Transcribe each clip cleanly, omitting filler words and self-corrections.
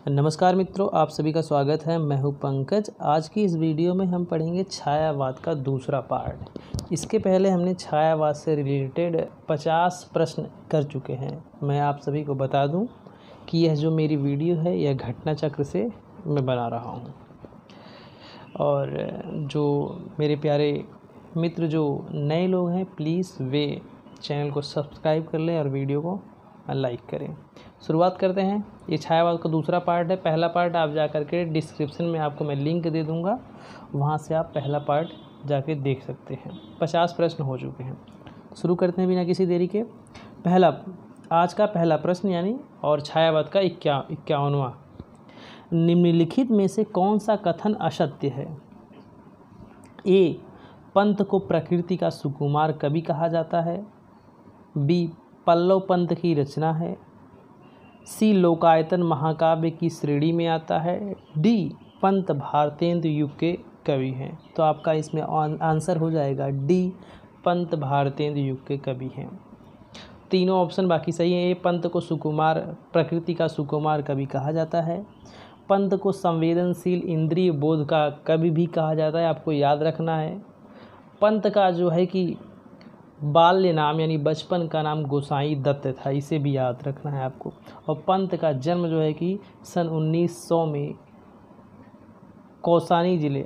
नमस्कार मित्रों, आप सभी का स्वागत है। मैं हूं पंकज। आज की इस वीडियो में हम पढ़ेंगे छायावाद का दूसरा पार्ट। इसके पहले हमने छायावाद से रिलेटेड 50 प्रश्न कर चुके हैं। मैं आप सभी को बता दूं कि यह जो मेरी वीडियो है यह घटना चक्र से मैं बना रहा हूं। और जो मेरे प्यारे मित्र जो नए लोग हैं, प्लीज़ वे चैनल को सब्सक्राइब कर लें और वीडियो को लाइक करें। शुरुआत करते हैं। ये छायावाद का दूसरा पार्ट है। पहला पार्ट आप जा कर के डिस्क्रिप्शन में आपको मैं लिंक दे दूंगा, वहाँ से आप पहला पार्ट जाके देख सकते हैं। 50 प्रश्न हो चुके हैं। शुरू करते हैं बिना किसी देरी के। आज का पहला प्रश्न यानी और छायावाद का 51वां। निम्नलिखित में से कौन सा कथन असत्य है? ए, पंत को प्रकृति का सुकुमार कवि कहा जाता है। बी, पल्लव पंत की रचना है। सी, लोकायतन महाकाव्य की श्रेणी में आता है। डी, पंत भारतेंदु युग के कवि हैं। तो आपका इसमें आंसर हो जाएगा डी, पंत भारतेंदु युग के कवि हैं। तीनों ऑप्शन बाकी सही हैं। ए, पंत को सुकुमार प्रकृति का सुकुमार कवि कहा जाता है। पंत को संवेदनशील इंद्रिय बोध का कवि भी कहा जाता है, आपको याद रखना है। पंत का जो है कि बाल्य नाम यानी बचपन का नाम गोसाई दत्त था, इसे भी याद रखना है आपको। और पंत का जन्म जो है कि सन 1900 में कौसानी ज़िले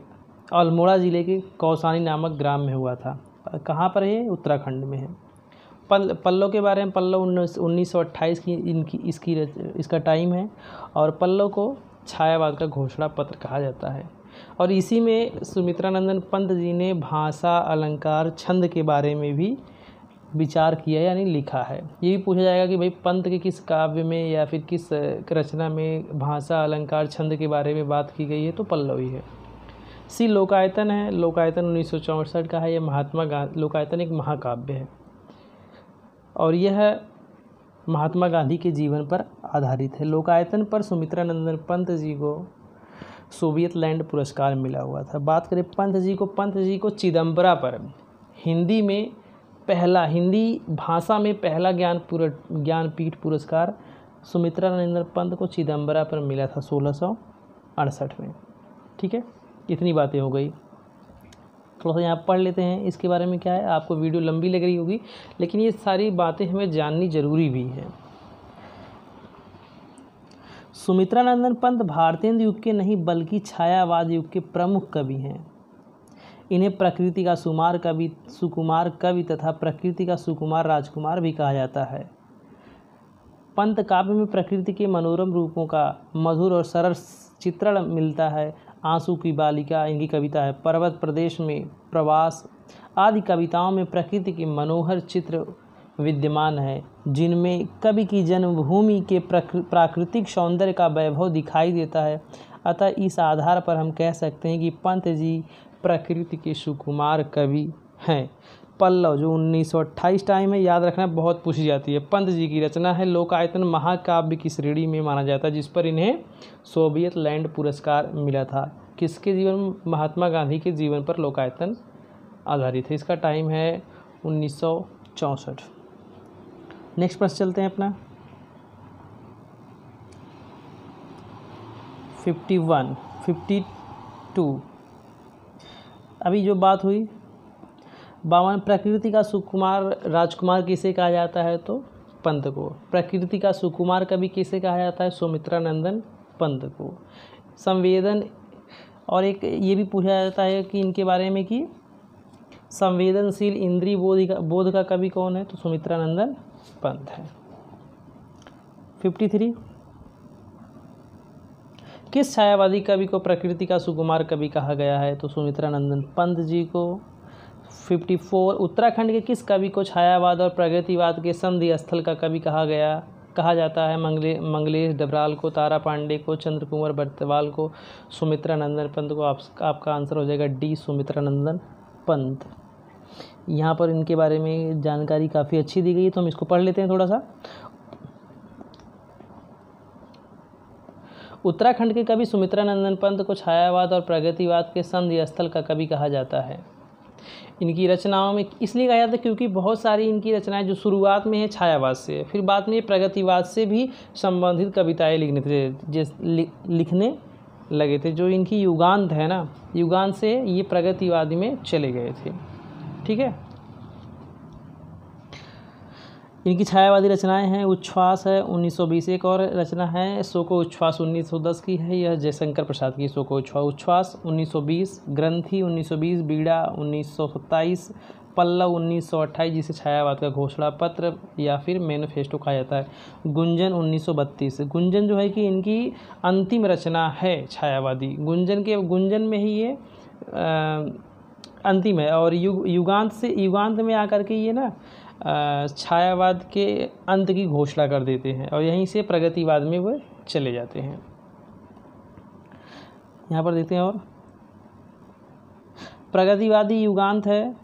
अल्मोड़ा ज़िले के कौसानी नामक ग्राम में हुआ था। कहाँ पर है? उत्तराखंड में है। पल्लव के बारे में, पल्लव 1928 की इसका टाइम है। और पल्लव को छायावाद का घोषणा पत्र कहा जाता है। और इसी में सुमित्रानंदन पंत जी ने भाषा, अलंकार, छंद के बारे में भी विचार किया यानी लिखा है। ये भी पूछा जाएगा कि भाई पंत के किस काव्य में या फिर किस रचना में भाषा, अलंकार, छंद के बारे में बात की गई है, तो पल्लव ही है। सी, लोकायतन है। लोकायतन 1964 का है। यह लोकायतन एक महाकाव्य है और यह महात्मा गांधी के जीवन पर आधारित है। लोकायतन पर सुमित्रानंदन पंत जी को सोवियत लैंड पुरस्कार मिला हुआ था। बात करें पंत जी को चिदम्बरा पर हिंदी भाषा में पहला ज्ञानपीठ पुरस्कार सुमित्रानंदन पंत को चिदम्बरा पर मिला था 1668 में। ठीक है, इतनी बातें हो गई। थोड़ा सा यहाँ पढ़ लेते हैं इसके बारे में क्या है। आपको वीडियो लंबी लग रही होगी, लेकिन ये सारी बातें हमें जाननी जरूरी भी है। सुमित्रानंदन पंत भारतेंदु युग के नहीं बल्कि छायावाद युग के प्रमुख कवि हैं। इन्हें प्रकृति का सुकुमार कवि तथा प्रकृति का सुकुमार राजकुमार भी कहा जाता है। पंत काव्य में प्रकृति के मनोरम रूपों का मधुर और सरल चित्रण मिलता है। आंसू की बालिका इनकी कविता है। पर्वत प्रदेश में प्रवास आदि कविताओं में प्रकृति के मनोहर चित्र विद्यमान है, जिनमें कवि की जन्मभूमि के प्राकृतिक सौंदर्य का वैभव दिखाई देता है। अतः इस आधार पर हम कह सकते हैं कि पंत जी प्रकृति के सुकुमार कवि हैं। पल्लव जो 1928 टाइम है, याद रखना, बहुत पूछी जाती है। पंत जी की रचना है। लोकायतन महाकाव्य की श्रेणी में माना जाता है, जिस पर इन्हें सोवियत लैंड पुरस्कार मिला था। किसके जीवन? महात्मा गांधी के जीवन पर लोकायतन आधारित है। इसका टाइम है 1964। नेक्स्ट प्रश्न चलते हैं अपना 52। अभी जो बात हुई 52, प्रकृति का सुकुमार राजकुमार किसे कहा जाता है? तो पंत को। प्रकृति का सुकुमार कवि किसे कहा जाता है? सुमित्रानंदन पंत को। संवेदन और एक ये भी पूछा जाता है कि इनके बारे में कि संवेदनशील इंद्रिय बोध का कवि कौन है? तो सुमित्रानंदन पंत है। 53, किस छायावादी कवि को प्रकृति का सुकुमार कवि कहा गया है? तो सुमित्रानंदन पंत जी को। 54, उत्तराखंड के किस कवि को छायावाद और प्रगतिवाद के संधि स्थल का कवि कहा जाता है? मंगलेश डबराल को, तारा पांडे को, चंद्रकुमार बर्तवाल को, सुमित्रानंदन पंत को। आपका आंसर हो जाएगा डी, सुमित्रानंदन पंत। यहाँ पर इनके बारे में जानकारी काफ़ी अच्छी दी गई है, तो हम इसको पढ़ लेते हैं थोड़ा सा। उत्तराखंड के कवि सुमित्रानंदन पंत को छायावाद और प्रगतिवाद के संधि स्थल का कवि कहा जाता है। इनकी रचनाओं में इसलिए कहा जाता है क्योंकि बहुत सारी इनकी रचनाएं जो शुरुआत में है छायावाद से, फिर बाद में प्रगतिवाद से भी संबंधित कविताएं लिखने लगे थे। जो इनकी युगांत है ना, युगांत से ये प्रगतिवादी में चले गए थे। ठीक है, इनकी छायावादी रचनाएं हैं उच्छ्वास है 1920, एक और रचना है सो को उच्छ्वास 1910 की है, यह जयशंकर प्रसाद की सो को उच्छ्वास 1920, ग्रंथि 1920, बीड़ा 1927, पल्लव 1928 जिसे छायावाद का घोषणा पत्र या फिर मैनिफेस्टो कहा जाता है, गुंजन 1932। गुंजन जो है कि इनकी अंतिम रचना है छायावादी, गुंजन में ही ये अंतिम है। और युगांत में आकर के ये ना छायावाद के अंत की घोषणा कर देते हैं और यहीं से प्रगतिवाद में वो चले जाते हैं। यहाँ पर देखते हैं और प्रगतिवादी युगांत है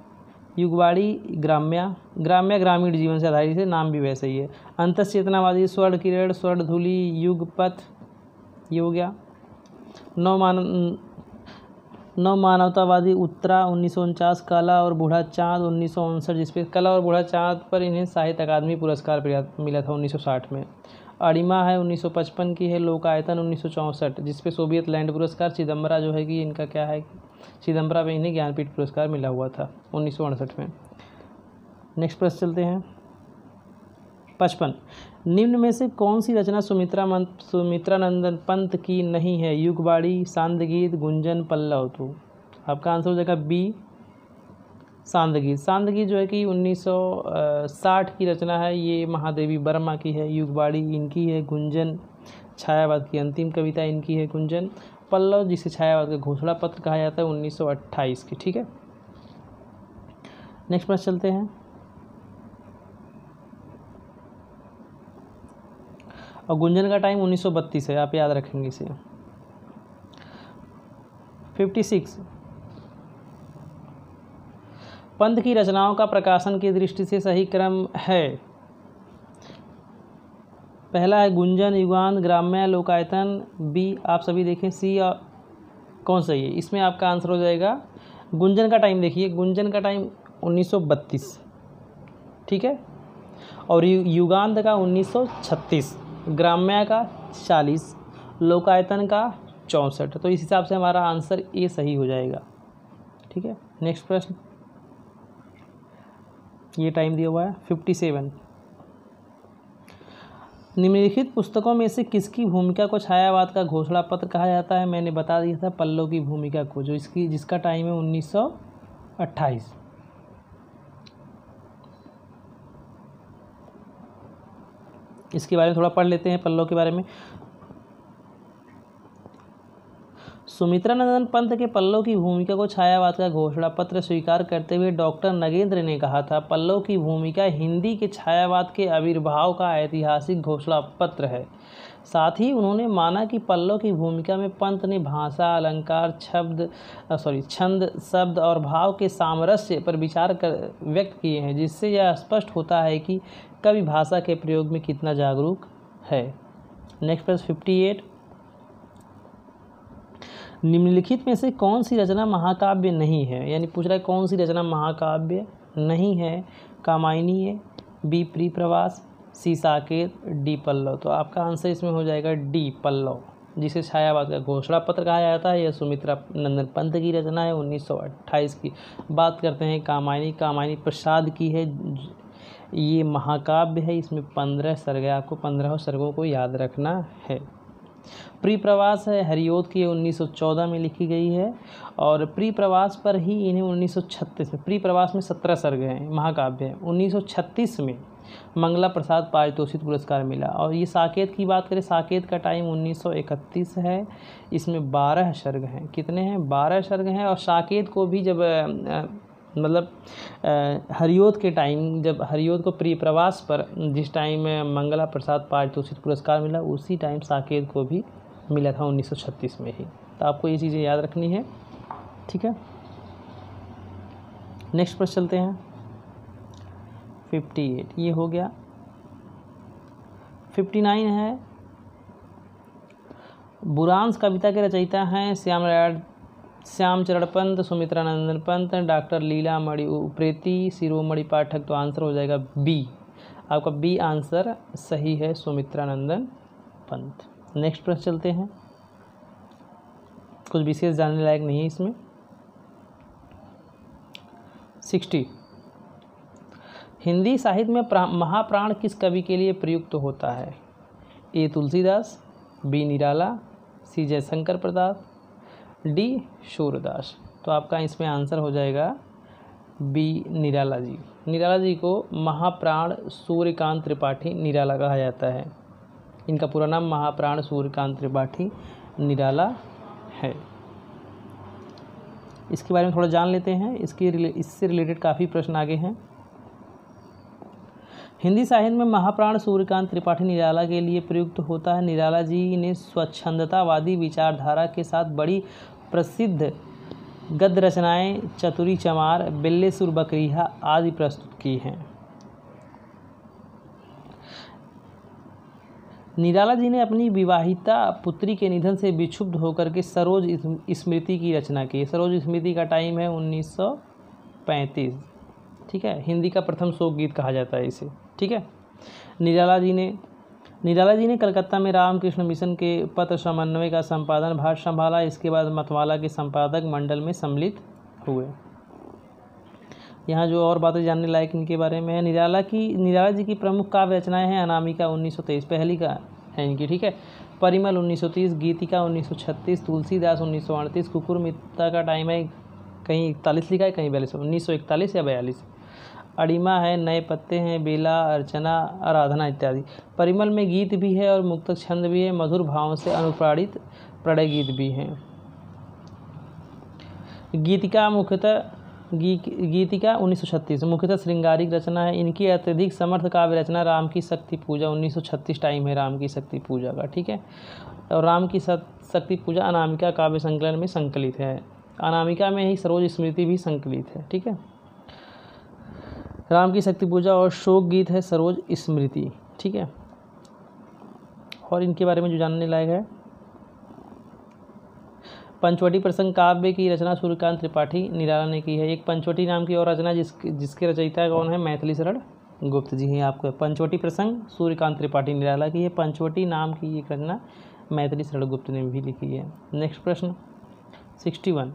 युगवाड़ी, ग्रामीण जीवन से आधारित है, नाम भी वैसे ही है। अंतश्चेतनावादी स्वर्ण किरण, स्वर्ण धूलि, युगपथ, ये हो गया। नव मानवतावादी उत्तरा 1949, कला और बूढ़ा चाँद 1959, जिसपे कला और बूढ़ा चाँद पर इन्हें साहित्य अकादमी पुरस्कार मिला था 1960 में। अड़िमा है 1955 की है, लोकायतन 1964 जिसपे सोवियत लैंड पुरस्कार, चिदम्बरा जो है कि इनका क्या है, चिदम्बरा में इन्हें ज्ञानपीठ पुरस्कार मिला हुआ था 1968 में। नेक्स्ट प्रश्न चलते हैं 55, निम्न में से कौन सी रचना सुमित्रानंदन पंत की नहीं है? युगवाड़ी, सांदगीत, गुंजन, पल्लव। तो आपका आंसर हो जाएगा बी सांदगीत। सांदगीत जो है कि 1960 की रचना है, ये महादेवी वर्मा की है। युगवाड़ी इनकी है, गुंजन छायावाद की अंतिम कविता इनकी है गुंजन। पल्लव जिसे छायावाद का घोषणा पत्र कहा जाता है 1928 की। ठीक है, नेक्स्ट प्रश्न चलते हैं। और गुंजन का टाइम 1932 है, आप याद रखेंगे इसे। 56, पंत की रचनाओं का प्रकाशन की दृष्टि से सही क्रम है। पहला है गुंजन, युगांत, ग्राम्य, लोकायतन। बी आप सभी देखें, सी कौन सही है? इसमें आपका आंसर हो जाएगा गुंजन का टाइम। देखिए गुंजन का टाइम 1932, ठीक है, और युगांत का 1936, ग्राम्य का 40, लोकायतन का 64। तो इस हिसाब से हमारा आंसर ए सही हो जाएगा। ठीक है, नेक्स्ट प्रश्न, ये टाइम दिया हुआ है 57, निम्नलिखित पुस्तकों में से किसकी भूमिका को छायावाद का घोषणा पत्र कहा जाता है? मैंने बता दिया था पल्लव की भूमिका को, जिसका टाइम है 1928। इसके बारे में थोड़ा पढ़ लेते हैं पल्लव के बारे में। सुमित्रानंदन पंत के पल्लव की भूमिका को छायावाद का घोषणा पत्र स्वीकार करते हुए डॉक्टर नगेंद्र ने कहा था, पल्लव की भूमिका हिंदी के छायावाद के आविर्भाव का ऐतिहासिक घोषणा पत्र है। साथ ही उन्होंने माना कि पल्लव की भूमिका में पंत ने भाषा, अलंकार, छंद, शब्द और भाव के सामरस्य पर विचार व्यक्त किए हैं, जिससे यह स्पष्ट होता है कि कवि भाषा के प्रयोग में कितना जागरूक है। नेक्स्ट प्रश्न 58, निम्नलिखित में से कौन सी रचना महाकाव्य नहीं है? यानी पूछ रहा है कौन सी रचना महाकाव्य नहीं है? कामायनी है, बी प्रीप्रवास, सी साकेत, डी पल्लव। तो आपका आंसर इसमें हो जाएगा डी पल्लव, जिसे छायावाद का घोषणा पत्र कहा जाता है। यह सुमित्रानंदन पंत की रचना है 1928 की। बात करते हैं कामायनी प्रसाद की है, ये महाकाव्य है, इसमें 15 सर्ग है, आपको 15 सर्गों को याद रखना है। प्रीप्रवास है हरिओद की, 1914 में लिखी गई है, और प्रीप्रवास पर ही इन्हें 1936 में, प्रीप्रवास में 17 सर्ग हैं, महाकाव्य है। 1936 में मंगला प्रसाद पारितोषिक पुरस्कार मिला। और ये साकेत की बात करें, साकेत का टाइम 1931 है, इसमें 12 सर्ग हैं। कितने हैं? 12 सर्ग हैं। और साकेत को भी जब हरिओद के टाइम, जब हरिओद को प्रीप्रवास पर जिस टाइम मंगला प्रसाद पारितोषिक पुरस्कार मिला, उसी टाइम साकेत को भी मिला था 1936 में ही। तो आपको ये चीज़ें याद रखनी है। ठीक है, नेक्स्ट प्रश्न चलते हैं 58, ये हो गया। 59 है, बुरांश कविता के रचयिता हैं श्याम चरण पंत, सुमित्रानंदन पंत, डॉक्टर लीलामणि उप्रेती, शिरोमणि पाठक। तो आंसर हो जाएगा बी, आपका बी आंसर सही है, सुमित्रानंदन पंत। नेक्स्ट प्रश्न चलते हैं, कुछ विशेष जानने लायक नहीं है इसमें। 60, हिंदी साहित्य में महाप्राण किस कवि के लिए प्रयुक्त होता है? ए तुलसीदास, बी निराला, सी जयशंकर प्रसाद, डी सूरदास। तो आपका इसमें आंसर हो जाएगा बी निराला जी। निराला जी को महाप्राण सूर्यकांत त्रिपाठी निराला कहा जाता है। इनका पूरा नाम महाप्राण सूर्यकांत त्रिपाठी निराला है। इसके बारे में थोड़ा जान लेते हैं, इससे रिलेटेड काफ़ी प्रश्न आगे हैं। हिंदी साहित्य में महाप्राण सूर्यकांत त्रिपाठी निराला के लिए प्रयुक्त होता है। निराला जी ने स्वच्छंदतावादी विचारधारा के साथ बड़ी प्रसिद्ध गद्य रचनाएं चतुरी चमार, बिल्लेसुर बकरीहा आदि प्रस्तुत की हैं। निराला जी ने अपनी विवाहिता पुत्री के निधन से विक्षुब्ध होकर के सरोज स्मृति की रचना की। सरोज स्मृति का टाइम है 1935, ठीक है। हिंदी का प्रथम शोक गीत कहा जाता है इसे, ठीक है। निराला जी ने कलकत्ता में रामकृष्ण मिशन के पत्र समन्वय का संपादन भार संभाला। इसके बाद मतवाला के संपादक मंडल में सम्मिलित हुए। यहाँ जो और बातें जानने लायक इनके बारे में है, निराला जी की प्रमुख काव्य रचनाएं हैं अनामिका 1923 पहली का है इनकी, ठीक है। परिमल 1930, गीतिका 1936, तुलसीदास 1938। कुकुर मित्ता का टाइम है कहीं 41 लिखा है कहीं 42, 1941 या 42। अड़िमा है, नए पत्ते हैं, बेला, अर्चना, आराधना इत्यादि। परिमल में गीत भी है और मुक्त छंद भी है, मधुर भावों से अनुप्राणित प्रणय गीत भी हैं। गीतिका 1936 मुख्यतः श्रृंगारिक रचना है। इनकी अत्यधिक समर्थ काव्य रचना राम की शक्ति पूजा 1936 टाइम है राम की शक्ति पूजा का, ठीक है। और राम की शक्ति पूजा अनामिका काव्य संकलन में संकलित है। अनामिका में ही सरोज स्मृति भी संकलित है, ठीक है। राम की शक्ति पूजा और शोक गीत है सरोज स्मृति, ठीक है। और इनके बारे में जो जानने लायक है, पंचवटी प्रसंग काव्य की रचना सूर्यकांत त्रिपाठी निराला ने की है। एक पंचवटी नाम की और रचना जिसके रचयिता कौन है? मैथिली शरण गुप्त जी हैं। आपको पंचवटी प्रसंग सूर्यकांत त्रिपाठी निराला की है। पंचवटी नाम की एक रचना मैथिली शरण गुप्त ने भी लिखी है। नेक्स्ट प्रश्न 61,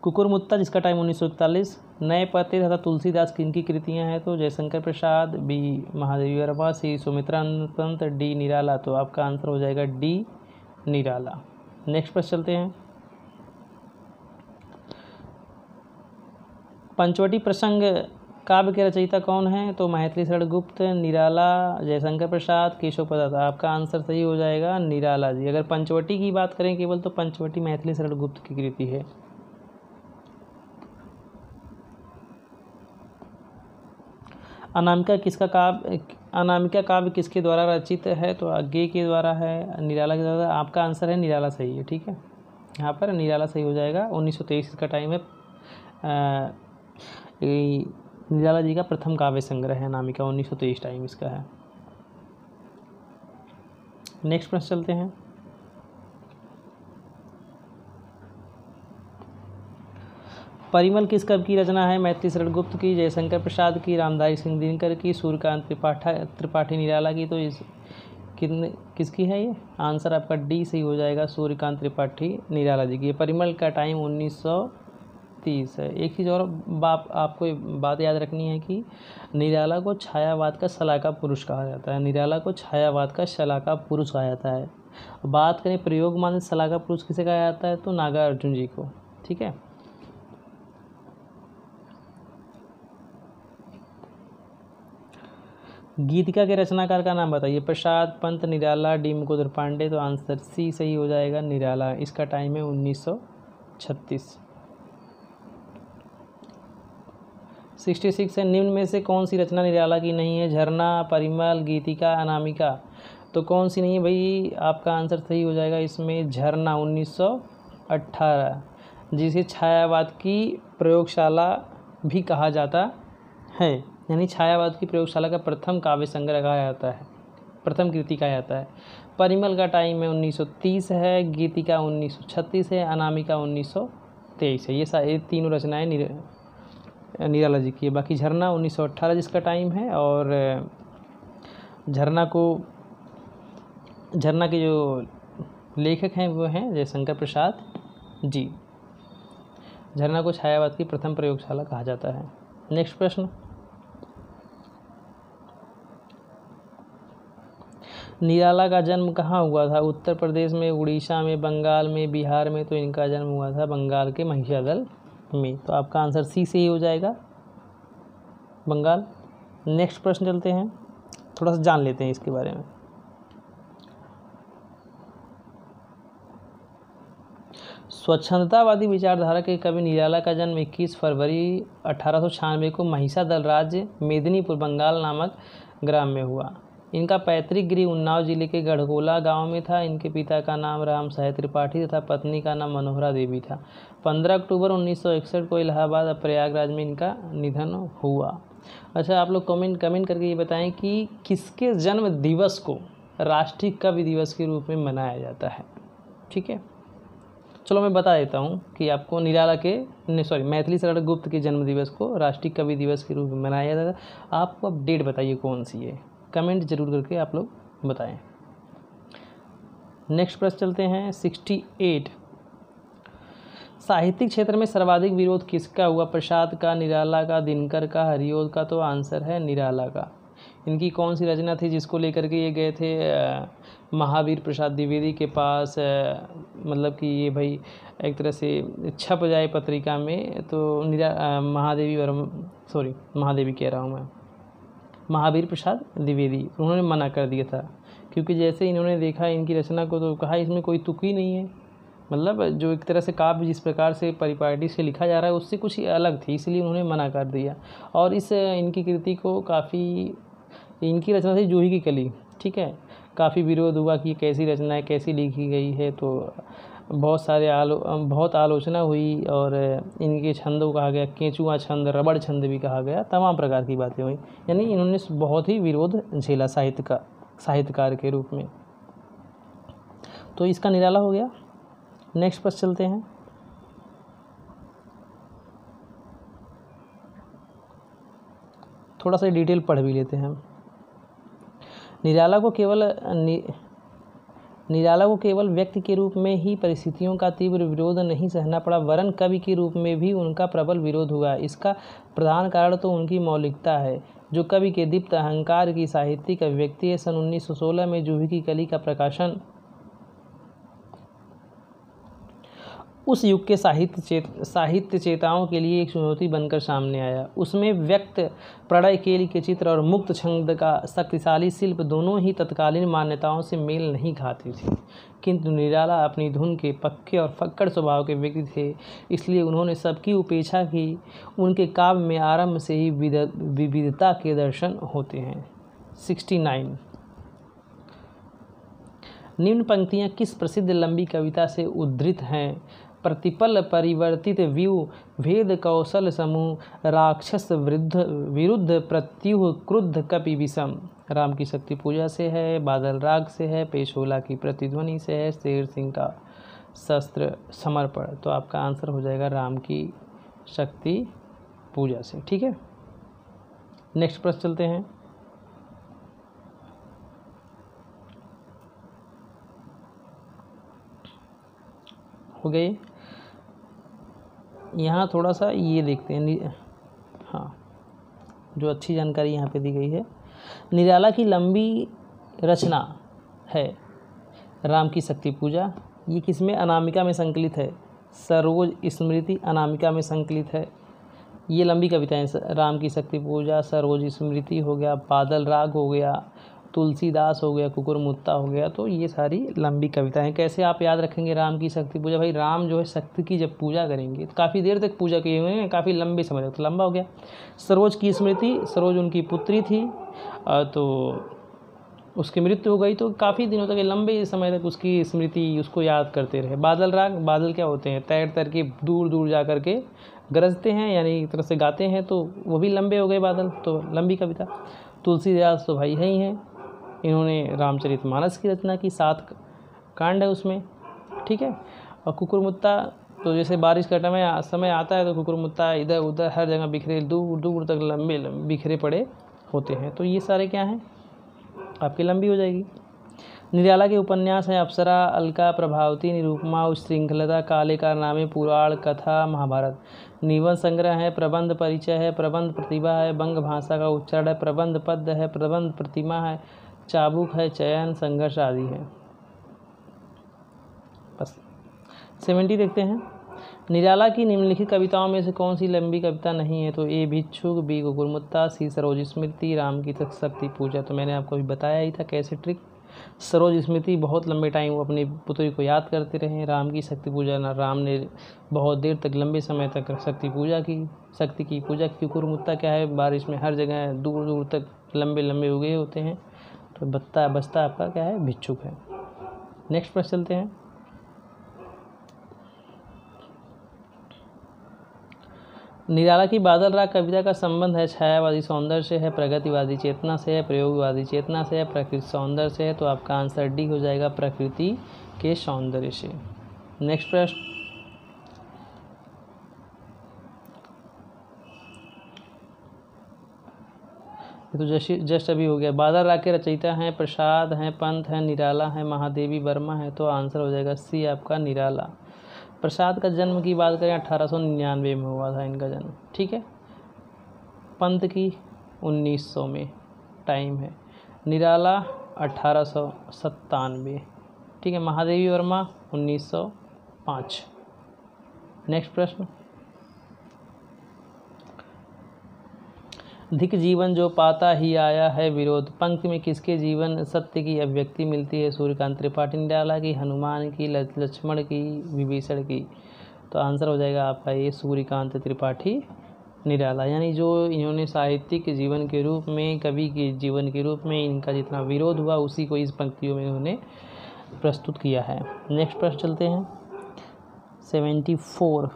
कुकुरमुत्ता जिसका टाइम 1941, नए पत्ते तथा तुलसीदास किनकी कृतियां हैं? तो जयशंकर प्रसाद, बी महादेवी वर्मा, सी सुमित्रानंद पंत, डी निराला। तो आपका आंसर हो जाएगा डी निराला। नेक्स्ट प्रश्न चलते हैं, पंचवटी प्रसंग काव्य के रचयिता कौन है? तो मैथिली शरण गुप्त, निराला, जयशंकर प्रसाद, केशव प्रसाद। आपका आंसर सही हो जाएगा निराला जी। अगर पंचवटी की बात करें केवल तो पंचवटी मैथिली शरण गुप्त की कृति है। अनामिका काव्य किसके द्वारा रचित है? तो आगे के द्वारा है, निराला के द्वारा। आपका आंसर है निराला सही है, ठीक है। यहाँ पर निराला सही हो जाएगा। 1923 इसका टाइम है। निराला जी का प्रथम काव्य संग्रह है अनामिका, 1923 टाइम इसका है। नेक्स्ट प्रश्न चलते हैं, परिमल किस कवि की रचना है? मैथिली शरण गुप्त की, जयशंकर प्रसाद की, रामधारी सिंह दिनकर की, सूर्यकांत त्रिपाठी निराला की। तो इस किसकी है ये? आंसर आपका डी सही हो जाएगा, सूर्यकांत त्रिपाठी निराला जी की। परिमल का टाइम 1930 है। एक चीज़ और आपको बात याद रखनी है कि निराला को छायावाद का शलाका पुरुष कहा जाता है। निराला को छायावाद का शलाका पुरुष कहा जाता है। बात करें प्रयोग माने शलाका पुरुष किसे कहा जाता है? तो नागार्जुन जी को, ठीक है। गीतिका के रचनाकार का नाम बताइए? प्रसाद, पंत, निराला, डी मुकुंद पांडे। तो आंसर सी सही हो जाएगा निराला। इसका टाइम है 1936। 66 है, निम्न में से कौन सी रचना निराला की नहीं है? झरना, परिमल, गीतिका, अनामिका। तो कौन सी नहीं है भाई? आपका आंसर सही हो जाएगा इसमें झरना 1918, जिसे छायावाद की प्रयोगशाला भी कहा जाता है। यानी छायावाद की प्रयोगशाला का प्रथम काव्य संग्रह कहा जाता है, प्रथम कृति कहा जाता है। परिमल का टाइम है 1930 है, गीतिका 1936 है, अनामिका 1923 है। ये तीनों रचनाएं निराला जी की है। बाकी झरना 1918 जिसका टाइम है, और झरना के जो लेखक हैं वो हैं जयशंकर प्रसाद जी। झरना को छायावाद की प्रथम प्रयोगशाला कहा जाता है। नेक्स्ट प्रश्न, निराला का जन्म कहाँ हुआ था? उत्तर प्रदेश में, उड़ीसा में, बंगाल में, बिहार में। तो इनका जन्म हुआ था बंगाल के महिषादल में। तो आपका आंसर सी से ही हो जाएगा, बंगाल। नेक्स्ट प्रश्न चलते हैं, थोड़ा सा जान लेते हैं इसके बारे में। स्वच्छंदतावादी विचारधारा के कवि निराला का जन्म 21 फरवरी 1896 को महिषादल राज्य मेदिनीपुर बंगाल नामक ग्राम में हुआ। इनका पैतृक गृह उन्नाव जिले के गढ़गोला गांव में था। इनके पिता का नाम राम साहेब त्रिपाठी तथा पत्नी का नाम मनोहरा देवी था। 15 अक्टूबर 1961 को इलाहाबाद और प्रयागराज में इनका निधन हुआ। अच्छा, आप लोग कमेंट करके ये बताएं कि किसके जन्म दिवस को राष्ट्रीय कवि दिवस के रूप में मनाया जाता है। ठीक है, चलो मैं बता देता हूँ कि आपको मैथिली शरण गुप्त के जन्म दिवस को राष्ट्रीय कवि दिवस के रूप में मनाया जाता है। आपको अब डेट बताइए कौन सी है, कमेंट जरूर करके आप लोग बताएं। नेक्स्ट प्रश्न चलते हैं 68। साहित्यिक क्षेत्र में सर्वाधिक विरोध किसका हुआ? प्रसाद का, निराला का, दिनकर का, हरिओद का। तो आंसर है निराला का। इनकी कौन सी रचना थी जिसको लेकर के ये गए थे महावीर प्रसाद द्विवेदी के पास? मतलब कि ये भाई एक तरह से छप जाए पत्रिका में, तो महावीर प्रसाद द्विवेदी, उन्होंने मना कर दिया था। क्योंकि जैसे इन्होंने देखा इनकी रचना को तो कहा इसमें कोई तुक ही नहीं है। मतलब जो एक तरह से काव्य जिस प्रकार से परिपाटी से लिखा जा रहा है उससे कुछ अलग थी, इसलिए उन्होंने मना कर दिया। और इनकी कृति को काफ़ी, इनकी रचना थी जूही की कली। ठीक है, काफ़ी विरोध हुआ कि कैसी रचना है, कैसी लिखी गई है। तो बहुत आलोचना हुई, और इनके छंदों को कहा गया केंचुआ छंद, रबड़ छंद भी कहा गया, तमाम प्रकार की बातें हुई। यानी इन्होंने बहुत ही विरोध झेला साहित्यकार के रूप में। तो इसका निराला हो गया। नेक्स्ट पर चलते हैं। थोड़ा सा डिटेल पढ़ भी लेते हैं हम। निराला को केवल व्यक्ति के रूप में ही परिस्थितियों का तीव्र विरोध नहीं सहना पड़ा, वरन कवि के रूप में भी उनका प्रबल विरोध हुआ। इसका प्रधान कारण तो उनकी मौलिकता है, जो कवि के दीप्त अहंकार की साहित्यिक अभिव्यक्ति है। सन 1916 में जूही की कली का प्रकाशन उस युग के साहित्य चेताओं के लिए एक चुनौती बनकर सामने आया। उसमें व्यक्त प्रणय केली के चित्र और मुक्त छंद का शक्तिशाली शिल्प दोनों ही तत्कालीन मान्यताओं से मेल नहीं खाती थी। किंतु निराला अपनी धुन के पक्के और फक्कड़ स्वभाव के व्यक्ति थे, इसलिए उन्होंने सबकी उपेक्षा की। उनके काव्य में आरंभ से ही विविधता के दर्शन होते हैं। 69। निम्न पंक्तियाँ किस प्रसिद्ध लंबी कविता से उद्धृत हैं? प्रतिपल परिवर्तित व्यू, भेद कौशल समूह, राक्षस विरुद्ध प्रत्युह, क्रुद्ध कपि विषम। राम की शक्ति पूजा से है, बादल राग से है, पेशोला की प्रतिध्वनि से है, शेर सिंह का शस्त्र समर्पण। तो आपका आंसर हो जाएगा राम की शक्ति पूजा से। ठीक है, नेक्स्ट प्रश्न चलते हैं। हो गए। यहाँ थोड़ा सा ये देखते हैं, हाँ, जो अच्छी जानकारी यहाँ पे दी गई है। निराला की लंबी रचना है राम की शक्ति पूजा। ये किसमें? अनामिका में संकलित है। सरोज स्मृति अनामिका में संकलित है। ये लंबी कविताएं, राम की शक्ति पूजा, सरोज स्मृति हो गया, बादल राग हो गया, तुलसीदास हो गया, कुकुरमुत्ता हो गया। तो ये सारी लंबी कविताएं। कैसे आप याद रखेंगे राम की शक्ति पूजा? भाई राम जो है शक्ति की जब पूजा करेंगे तो काफ़ी देर तक पूजा किए हुए हैं, काफ़ी लंबे समय तक, तो लंबा हो गया। सरोज की स्मृति, सरोज उनकी पुत्री थी, तो उसकी मृत्यु हो गई, तो काफ़ी दिनों तक, लंबे समय तक उसकी स्मृति, उसको याद करते रहे। बादल राग, बादल क्या होते हैं? तैर के दूर दूर जा कर के गरजते हैं, यानी एक तरह से गाते हैं, तो वो भी लंबे हो गए बादल, तो लंबी कविता। तुलसीदास तो भाई है ही हैं, इन्होंने रामचरितमानस की रचना की, 7 कांड है उसमें, ठीक है। और कुकुरमुत्ता, तो जैसे बारिश का समय आता है तो कुकुरमुत्ता इधर उधर हर जगह बिखरे, दूर दूर तक लंबे बिखरे पड़े होते हैं। तो ये सारे क्या हैं, आपकी लंबी हो जाएगी। निराला के उपन्यास हैं अप्सरा, अलका, प्रभावती, निरुपमा, उच्छृंखलता, काले कारनामे, पुराण, कथा, महाभारत। निबंध संग्रह है, प्रबंध परिचय है, प्रबंध प्रतिभा है, बंग भाषा का उच्चारण है, प्रबंध पद्य है, प्रबंध प्रतिमा है, चाबुक है, चयन, संघर्ष आदि है। बस 70 देखते हैं। निराला की निम्नलिखित कविताओं में से कौन सी लंबी कविता नहीं है? तो ए भिक्षुक, बी कुकुरमुत्ता, सी सरोज स्मृति, राम की शक्ति पूजा। तो मैंने आपको अभी बताया ही था कैसे ट्रिक। सरोज स्मृति बहुत लंबे टाइम वो अपनी पुत्री को याद करते रहे। राम की शक्ति पूजा ना, राम ने बहुत देर तक लंबे समय तक शक्ति की पूजा की। कुकुरमुत्ता क्या है, बारिश में हर जगह दूर दूर तक लंबे लंबे उगे होते हैं। तो बचता आपका क्या है, भिक्षुक है। नेक्स्ट प्रश्न चलते हैं। निराला की बादल राग कविता का संबंध है छायावादी सौंदर्य से है, प्रगतिवादी चेतना से है, प्रयोगवादी चेतना से है, प्रकृति सौंदर्य से है। तो आपका आंसर डी हो जाएगा, प्रकृति के सौंदर्य से। नेक्स्ट प्रश्न, तो जस्ट अभी हो गया। बादल राग के रचयिता हैं प्रसाद हैं, पंत हैं, निराला हैं, महादेवी वर्मा है। तो आंसर हो जाएगा सी आपका, निराला। प्रसाद का जन्म की बात करें 1899 में हुआ था इनका जन्म, ठीक है। पंत की 1900 में टाइम है। निराला 1897, ठीक है। महादेवी वर्मा 1905। नेक्स्ट प्रश्न, धिक जीवन जो पाता ही आया है विरोध। पंक्ति में किसके जीवन सत्य की अभिव्यक्ति मिलती है? सूर्यकांत त्रिपाठी। निराला की, हनुमान की, लक्ष्मण की, विभीषण की। तो आंसर हो जाएगा आपका ये, सूर्यकांत त्रिपाठी, निराला। यानी जो इन्होंने साहित्यिक जीवन के रूप में, कवि के जीवन के रूप में इनका जितना विरोध हुआ उसी को इस पंक्तियों में इन्होंने प्रस्तुत किया है। नेक्स्ट प्रश्न चलते हैं। 74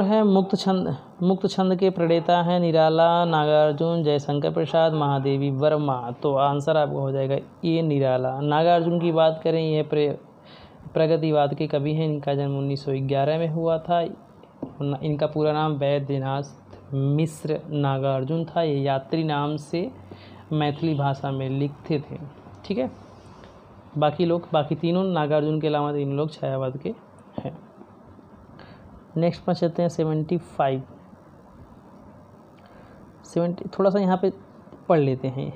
है मुक्त छंद के प्रणेता हैं निराला, नागार्जुन, जयशंकर प्रसाद, महादेवी वर्मा। तो आंसर आपका हो जाएगा ये, निराला। नागार्जुन की बात करें, यह प्रगतिवाद के कवि हैं। इनका जन्म 1911 में हुआ था। इनका पूरा नाम वैद्यनाथ मिश्र नागार्जुन था। ये यात्री नाम से मैथिली भाषा में लिखते थे, ठीक है। बाकी तीनों नागार्जुन के अलावा 3 लोग छायावाद के हैं। नेक्स्ट पर चलते हैं 75 थोड़ा सा यहाँ पे पढ़ लेते हैं।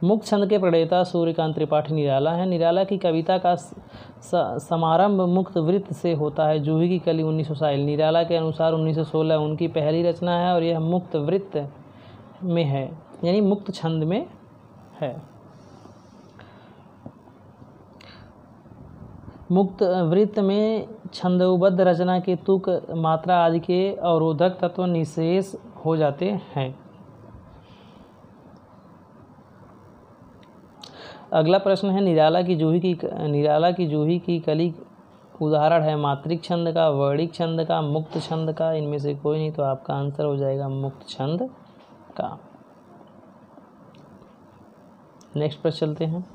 मुक्त छंद के प्रणेता सूर्यकांत त्रिपाठी निराला है। निराला की कविता का समारंभ मुक्त वृत्त से होता है। जूही की कली 1900। निराला के अनुसार 1916 उनकी पहली रचना है और यह मुक्त वृत्त में है, यानी मुक्त छंद में है। मुक्त वृत्त में छंदोबद्ध रचना के तुक, मात्रा आदि के अवरोधक तत्व निशेष हो जाते हैं। अगला प्रश्न है, निराला की जूही की कली उदाहरण है मात्रिक छंद का, वर्णिक छंद का, मुक्त छंद का। इनमें से कोई नहीं। तो आपका आंसर हो जाएगा मुक्त छंद का। नेक्स्ट प्रश्न चलते हैं।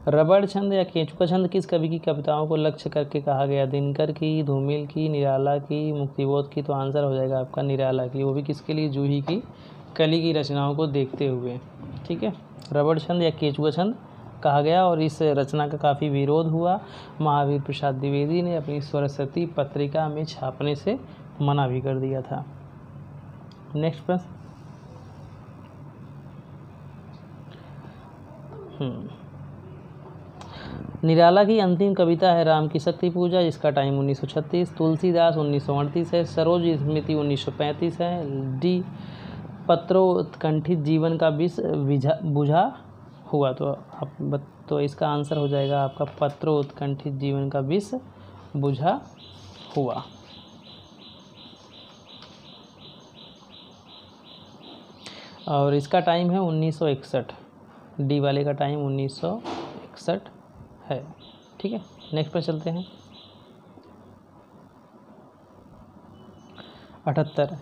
रबड़ छंद या केंचुआ छंद किस कवि की कविताओं को लक्ष्य करके कहा गया? दिनकर की, धूमिल की, निराला की, मुक्तिबोध की। तो आंसर हो जाएगा आपका निराला की। वो भी किसके लिए? जूही की कली की रचनाओं को देखते हुए, ठीक है। रबड़ छंद या केंचुआ छंद कहा गया और इस रचना का काफ़ी विरोध हुआ। महावीर प्रसाद द्विवेदी ने अपनी सरस्वती पत्रिका में छापने से मना भी कर दिया था। नेक्स्ट प्रश्न, निराला की अंतिम कविता है राम की शक्ति पूजा, जिसका टाइम 1936। तुलसीदास 1938 है। सरोज स्मृति 1935 है। डी पत्रोत्कंठित जीवन का विष बुझा हुआ। तो इसका आंसर हो जाएगा आपका पत्रोत्कंठित जीवन का विष बुझा हुआ। और इसका टाइम है 1961। डी वाले का टाइम 1961 है, ठीक है। नेक्स्ट पर चलते हैं। 78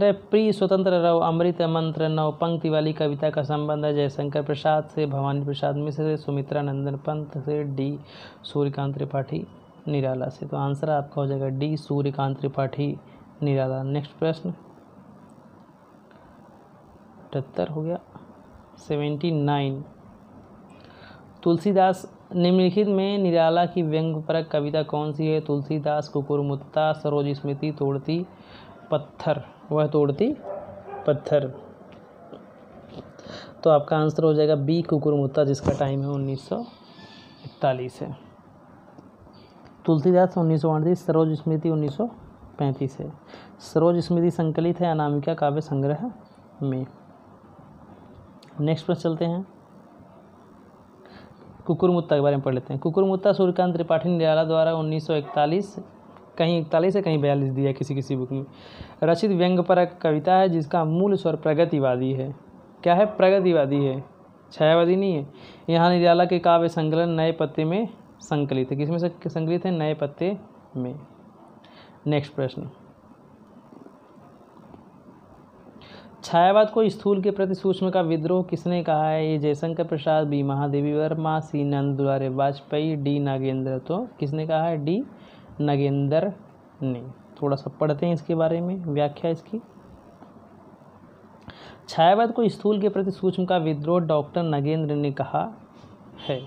है प्रिय स्वतंत्र रहो अमृत मंत्र नव पंक्ति वाली कविता का संबंध है जयशंकर प्रसाद से, भवानी प्रसाद मिश्र से, सुमित्रा नंदन पंत से, डी सूर्यकांत त्रिपाठी निराला से। तो आंसर आपका हो जाएगा डी सूर्यकांत त्रिपाठी निराला। नेक्स्ट प्रश्न 78 हो गया। 79 तुलसीदास निम्नलिखित में निराला की व्यंग्यपरक कविता कौन सी है? तुलसीदास, कुकुरमुत्ता, सरोज स्मृति, तोड़ती पत्थर। वह तोड़ती पत्थर। तो आपका आंसर हो जाएगा बी कुकुरमुत्ता, जिसका टाइम है 1941 है। तुलसीदास 1938, सरोज स्मृति 1935 है। सरोज स्मृति संकलित है अनामिका काव्य संग्रह में। नेक्स्ट प्रश्न चलते हैं, कुकुरमुत्ता के बारे में पढ़ लेते हैं। कुकुरमुत्ता सूर्यकांत त्रिपाठी निराला द्वारा 1941, कहीं 41 है कहीं 42 दिया किसी बुक में, रचित व्यंग्यपरक कविता है जिसका मूल स्वर प्रगतिवादी है। क्या है? प्रगतिवादी है, छायावादी नहीं है। यहाँ निराला के काव्य संकलन नए पत्ते में संकलित है। किसमें संकलित है? नए पत्ते में। नेक्स्ट प्रश्न, छायावाद को स्थूल के प्रति सूक्ष्म का विद्रोह किसने कहा है? ये जयशंकर प्रसाद, बी महादेवी वर्मा, सी नंद दुलारे वाजपेयी, डी नागेंद्र। तो किसने कहा है? डी नागेंद्र ने। थोड़ा सा पढ़ते हैं इसके बारे में, व्याख्या इसकी। छायावाद को स्थूल के प्रति सूक्ष्म का विद्रोह डॉक्टर नागेंद्र ने कहा है।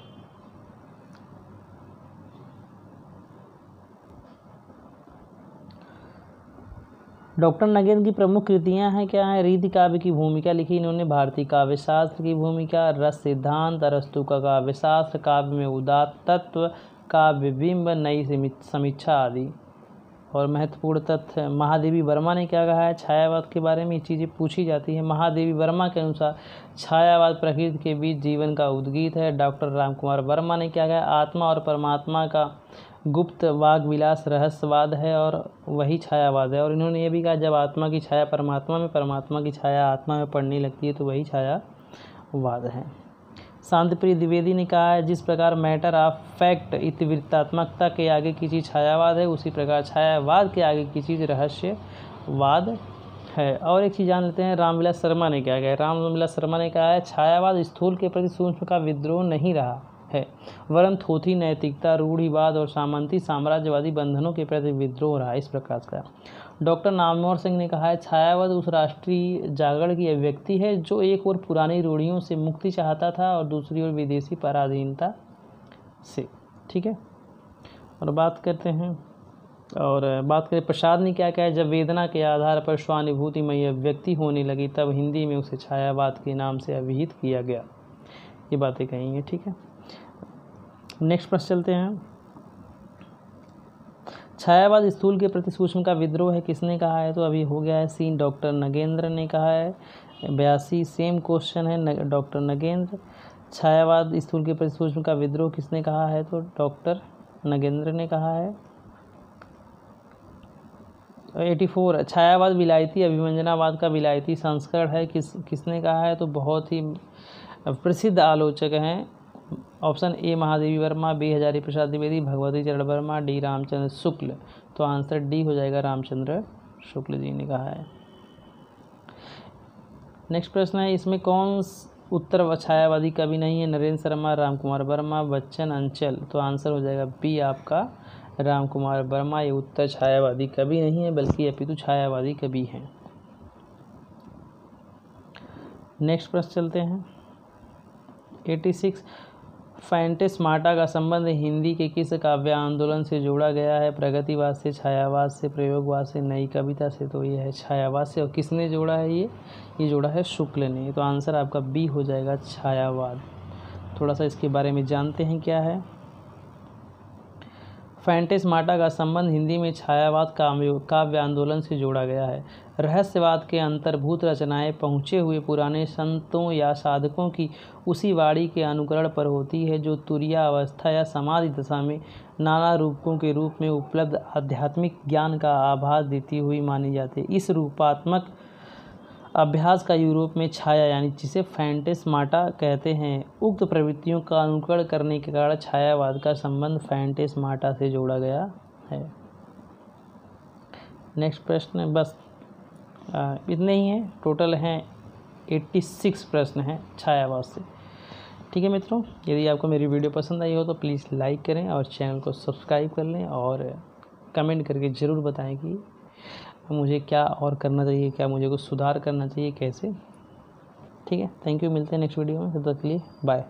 डॉक्टर नगेंद्र की प्रमुख कृतियां हैं क्या है? रीति काव्य की भूमिका लिखी इन्होंने, भारतीय काव्य शास्त्र की भूमिका, रस सिद्धांत, अरस्तु का काव्य शास्त्र, काव्य में उदात्त तत्व, काव्य बिंब, नई समीक्षा आदि। और महत्वपूर्ण तथ्य, महादेवी वर्मा ने क्या कहा है छायावाद के बारे में? ये चीज़ें पूछी जाती हैं। महादेवी वर्मा के अनुसार छायावाद प्रकृति के बीच जीवन का उद्गीत है। डॉक्टर रामकुमार वर्मा ने क्या कहा? आत्मा और परमात्मा का गुप्त वाग विलास रहस्यवाद है और वही छायावाद है। और इन्होंने ये भी कहा जब आत्मा की छाया परमात्मा में, परमात्मा की छाया आत्मा में पड़ने लगती है तो वही छायावाद है। शांतिप्रिय द्विवेदी ने कहा है जिस प्रकार मैटर ऑफ फैक्ट इतिवृत्तात्मकता के आगे की चीज़ छायावाद है, उसी प्रकार छायावाद के आगे की चीज़ रहस्यवाद है। और एक चीज़ जान लेते हैं रामविलास शर्मा ने क्या कहा। रामविलास शर्मा ने कहा है छायावाद स्थूल के प्रति सूक्ष्म का विद्रोह नहीं रहा है, वरन थोथी नैतिकता, रूढ़िवाद और सामंती साम्राज्यवादी बंधनों के प्रति विद्रोह रहा। इस प्रकार का डॉक्टर नामवर सिंह ने कहा है छायावाद उस राष्ट्रीय जागरण की अभिव्यक्ति है जो एक ओर पुरानी रूढ़ियों से मुक्ति चाहता था और दूसरी ओर विदेशी पराधीनता से। ठीक है, और बात करें प्रसाद ने क्या कहा, जब वेदना के आधार पर स्वानुभूतिमय अभिव्यक्ति होने लगी तब हिंदी में उसे छायावाद के नाम से अभिहित किया गया। ये बातें कही हैं। ठीक है, नेक्स्ट प्रश्न चलते हैं। छायावाद स्थूल के प्रति सूक्ष्म का विद्रोह है, किसने कहा है? तो अभी हो गया है सीन, डॉक्टर नगेंद्र ने कहा है। 82 सेम क्वेश्चन है, डॉक्टर नगेंद्र। छायावाद स्थूल के प्रति सूक्ष्म का विद्रोह किसने कहा है? तो डॉक्टर नगेंद्र ने कहा है। 84 छायावाद विलायती अभिव्यंजनावाद का विलायती संस्करण है, किसने कहा है? तो बहुत ही प्रसिद्ध आलोचक हैं। Option A Mahadevi Varma, B Hazari Prasad Dwivedi, Bhagwati Charan Varma, D Ramchandra Shukla. तो आंसर डी हो जाएगा, रामचंद्र शुक्ल जी ने कहा है। नेक्स्ट प्रश्न है, इसमें कौन उत्तर छायावादी कवि नहीं है? नरेंद्र शर्मा, रामकुमार वर्मा, बच्चन, अंचल। तो आंसर हो जाएगा बी आपका रामकुमार वर्मा। ये उत्तर छायावादी कवि नहीं है बल्कि अपितु छायावादी कवि हैं। नेक्स्ट प्रश्न चलते हैं। 86 फैंटेस्माटा का संबंध हिंदी के किस काव्य आंदोलन से जोड़ा गया है? प्रगतिवाद से, छायावाद से, प्रयोगवाद से, नई कविता से। तो ये है छायावाद से। और किसने जोड़ा है? ये जोड़ा है शुक्ल ने। तो आंसर आपका बी हो जाएगा, छायावाद। थोड़ा सा इसके बारे में जानते हैं क्या है। फैंटेस्माटा का संबंध हिंदी में छायावाद काव्य आंदोलन से जोड़ा गया है। रहस्यवाद के अंतर्भूत रचनाएं पहुँचे हुए पुराने संतों या साधकों की उसी वाणी के अनुकरण पर होती है जो तुरीया अवस्था या समाधि दशा में नाना रूपकों के रूप में उपलब्ध आध्यात्मिक ज्ञान का आभास देती हुई मानी जाती है। इस रूपात्मक अभ्यास का यूरोप में छाया यानी जिसे फैंटेस्माटा कहते हैं, उक्त प्रवृत्तियों का अनुकरण करने के कारण छायावाद का संबंध फैंटेस्माटा से जोड़ा गया है। नेक्स्ट प्रश्न बस इतने ही हैं। टोटल हैं 86 प्रश्न हैं छायावाद से। ठीक है मित्रों, यदि आपको मेरी वीडियो पसंद आई हो तो प्लीज़ लाइक करें और चैनल को सब्सक्राइब कर लें और कमेंट करके ज़रूर बताएं कि मुझे क्या और करना चाहिए, क्या मुझे कुछ सुधार करना चाहिए, कैसे। ठीक है, थैंक यू। मिलते हैं नेक्स्ट वीडियो में, तब तक के लिए बाय।